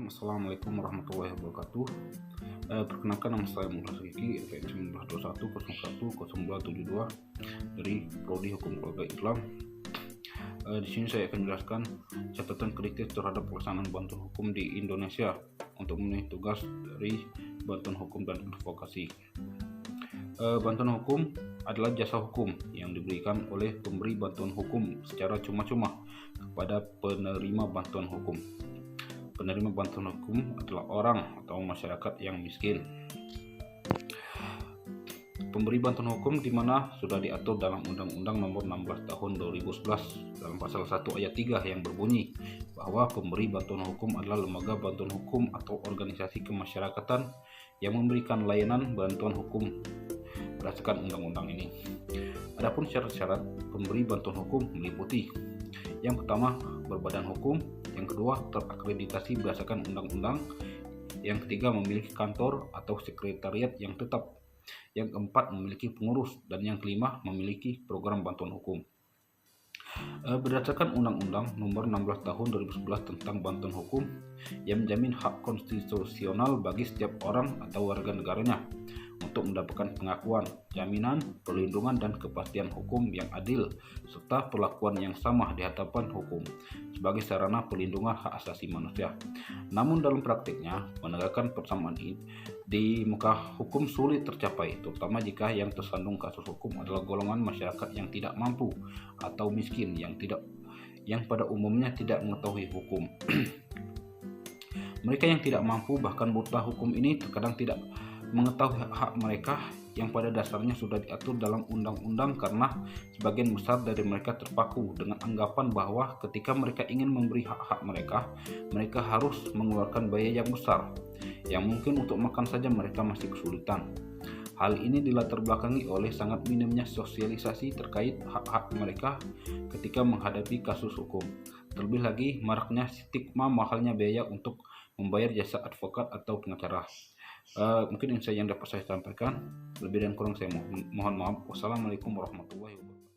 Assalamualaikum warahmatullahi wabarakatuh. Perkenalkan, nama saya Muhammad Riki, NPM 1921010272 dari Prodi Hukum Keluarga Islam. Di sini saya akan jelaskan catatan kritis terhadap pelaksanaan bantuan hukum di Indonesia untuk memenuhi tugas dari bantuan hukum dan advokasi. Bantuan hukum adalah jasa hukum yang diberikan oleh pemberi bantuan hukum secara cuma-cuma kepada penerima bantuan hukum. Penerima bantuan hukum adalah orang atau masyarakat yang miskin. Pemberi bantuan hukum di mana sudah diatur dalam Undang-Undang Nomor 16 Tahun 2011 dalam pasal 1 ayat 3 yang berbunyi bahwa pemberi bantuan hukum adalah lembaga bantuan hukum atau organisasi kemasyarakatan yang memberikan layanan bantuan hukum berdasarkan undang-undang ini. Adapun syarat-syarat pemberi bantuan hukum meliputi: yang pertama, berbadan hukum; yang kedua, terakreditasi berdasarkan undang-undang; yang ketiga, memiliki kantor atau sekretariat yang tetap; yang keempat, memiliki pengurus; dan yang kelima, memiliki program bantuan hukum. Berdasarkan Undang-Undang Nomor 16 Tahun 2011 tentang bantuan hukum yang menjamin hak konstitusional bagi setiap orang atau warga negaranya untuk mendapatkan pengakuan, jaminan, perlindungan, dan kepastian hukum yang adil serta perlakuan yang sama di hadapan hukum sebagai sarana perlindungan hak asasi manusia. Namun dalam praktiknya, menegakkan persamaan ini di muka hukum sulit tercapai, terutama jika yang tersandung kasus hukum adalah golongan masyarakat yang tidak mampu atau miskin yang pada umumnya tidak mengetahui hukum. Mereka yang tidak mampu bahkan buta hukum ini terkadang tidak mengetahui hak mereka yang pada dasarnya sudah diatur dalam undang-undang, karena sebagian besar dari mereka terpaku dengan anggapan bahwa ketika mereka ingin memberi hak-hak mereka harus mengeluarkan biaya yang besar, yang mungkin untuk makan saja mereka masih kesulitan. Hal ini dilatar belakangi oleh sangat minimnya sosialisasi terkait hak-hak mereka ketika menghadapi kasus hukum. Terlebih lagi, maraknya stigma mahalnya biaya untuk membayar jasa advokat atau pengacara. Mungkin yang dapat saya sampaikan. Lebih dan kurang saya mohon maaf. Wassalamualaikum warahmatullahi wabarakatuh.